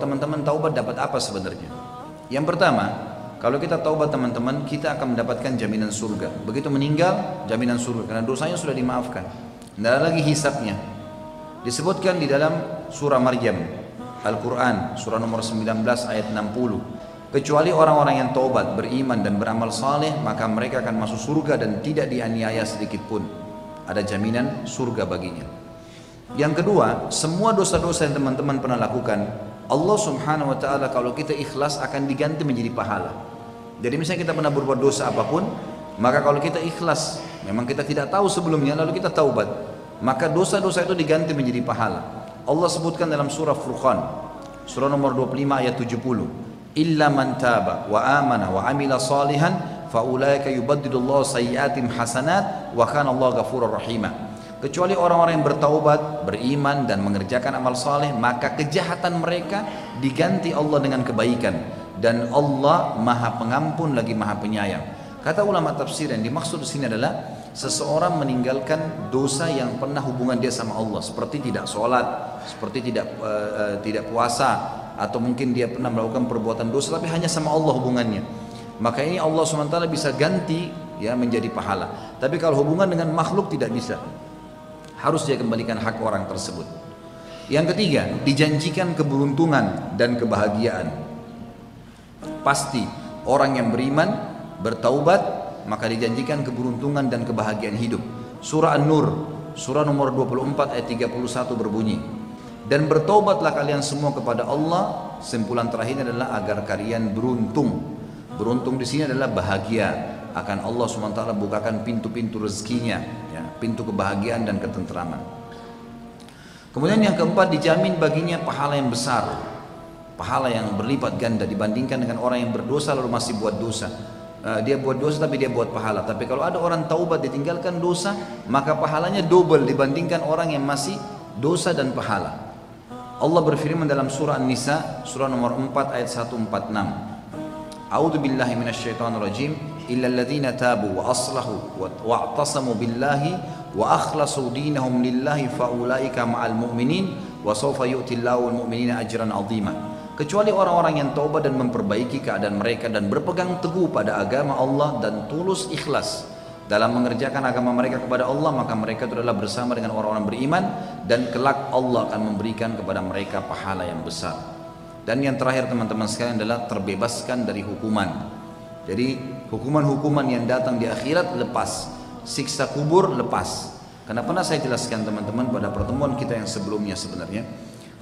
teman-teman taubat dapat apa sebenarnya? Yang pertama, kalau kita taubat teman-teman, kita akan mendapatkan jaminan surga. Begitu meninggal, jaminan surga, karena dosanya sudah dimaafkan. Tidak ada lagi hisabnya. Disebutkan di dalam surah Maryam, Al-Quran, surah nomor 19 ayat 60. Kecuali orang-orang yang taubat, beriman dan beramal saleh, maka mereka akan masuk surga dan tidak dianiaya sedikit pun. Ada jaminan surga baginya. Yang kedua, semua dosa-dosa yang teman-teman pernah lakukan, Allah subhanahu wa ta'ala kalau kita ikhlas akan diganti menjadi pahala. Jadi misalnya kita pernah berbuat dosa apapun, maka kalau kita ikhlas, memang kita tidak tahu sebelumnya, lalu kita taubat, maka dosa-dosa itu diganti menjadi pahala. Allah sebutkan dalam surah Furqan, surah nomor 25 ayat 70. Illa man taba wa amana wa amila salihan fa ulaika yubaddilullahu sayyi'atihim hasanat wa kana Allahu ghafurur rahima. Kecuali orang-orang yang bertaubat, beriman dan mengerjakan amal saleh, maka kejahatan mereka diganti Allah dengan kebaikan, dan Allah Maha Pengampun lagi Maha Penyayang. Kata ulama tafsir yang dimaksud di sini adalah seseorang meninggalkan dosa yang pernah hubungan dia sama Allah, seperti tidak sholat, seperti tidak puasa, atau mungkin dia pernah melakukan perbuatan dosa tapi hanya sama Allah hubungannya, maka ini Allah SWT bisa ganti ya menjadi pahala. Tapi kalau hubungan dengan makhluk tidak bisa, harus dia kembalikan hak orang tersebut. Yang ketiga, dijanjikan keberuntungan dan kebahagiaan. Pasti orang yang beriman, bertaubat, maka dijanjikan keberuntungan dan kebahagiaan hidup. Surah An-Nur, surah nomor 24 ayat 31 berbunyi, dan bertaubatlah kalian semua kepada Allah. Simpulan terakhir adalah agar kalian beruntung. Beruntung di sini adalah bahagia, akan Allah SWT bukakan pintu-pintu rezekinya, ya, pintu kebahagiaan dan ketentraman. Kemudian yang keempat, dijamin baginya pahala yang besar, pahala yang berlipat ganda dibandingkan dengan orang yang berdosa lalu masih buat dosa. Dia buat dosa tapi dia buat pahala. Tapi kalau ada orang taubat ditinggalkan dosa, maka pahalanya double dibandingkan orang yang masih dosa dan pahala. Allah berfirman dalam surah An-Nisa, surah nomor 4 ayat 146. A'udzu billahi minasyaitonir rajim. Illal ladzina tabu wa aslahu wa'tasamu billahi wa akhlasu dinahum lillahi faulaika ma'al mu'minin wa sawfa yu'tillahu al-mu'minina ajran 'azima. Kecuali orang-orang yang taubat dan memperbaiki keadaan mereka dan berpegang teguh pada agama Allah dan tulus ikhlas dalam mengerjakan agama mereka kepada Allah, maka mereka itu adalah bersama dengan orang-orang beriman, dan kelak Allah akan memberikan kepada mereka pahala yang besar. Dan yang terakhir teman-teman sekalian adalah terbebaskan dari hukuman. Jadi hukuman-hukuman yang datang di akhirat lepas, siksa kubur lepas. Karena pernah saya jelaskan teman-teman pada pertemuan kita yang sebelumnya, sebenarnya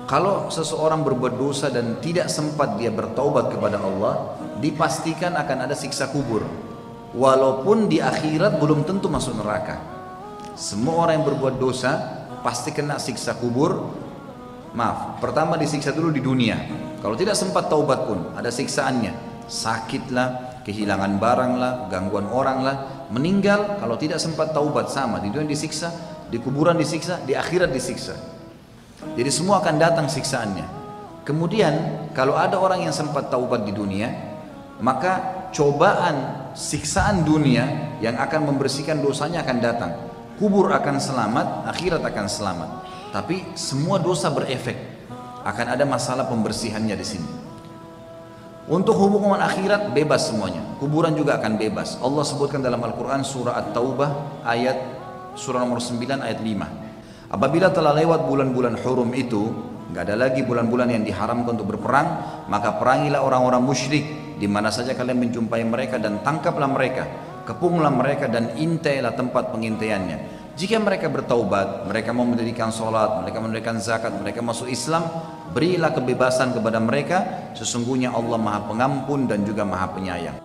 kalau seseorang berbuat dosa dan tidak sempat dia bertaubat kepada Allah, dipastikan akan ada siksa kubur. Walaupun di akhirat belum tentu masuk neraka. Semua orang yang berbuat dosa pasti kena siksa kubur. Maaf, pertama disiksa dulu di dunia. Kalau tidak sempat taubat pun ada siksaannya. Sakit lah, kehilangan barang lah, gangguan orang lah, meninggal kalau tidak sempat taubat sama. Di dunia disiksa, di kuburan disiksa, di akhirat disiksa. Jadi semua akan datang siksaannya. Kemudian kalau ada orang yang sempat taubat di dunia, maka cobaan siksaan dunia yang akan membersihkan dosanya akan datang. Kubur akan selamat, akhirat akan selamat. Tapi semua dosa berefek. Akan ada masalah pembersihannya di sini. Untuk hukuman akhirat bebas semuanya. Kuburan juga akan bebas. Allah sebutkan dalam Al-Quran surah At-Taubah ayat surah nomor 9 ayat 5. Apabila telah lewat bulan-bulan hurum itu, nggak ada lagi bulan-bulan yang diharamkan untuk berperang, maka perangilah orang-orang musyrik di mana saja kalian menjumpai mereka dan tangkaplah mereka, kepunglah mereka dan intailah tempat pengintaiannya. Jika mereka bertaubat, mereka mau mendirikan sholat, mereka mendirikan zakat, mereka masuk Islam, berilah kebebasan kepada mereka. Sesungguhnya Allah Maha Pengampun dan juga Maha Penyayang.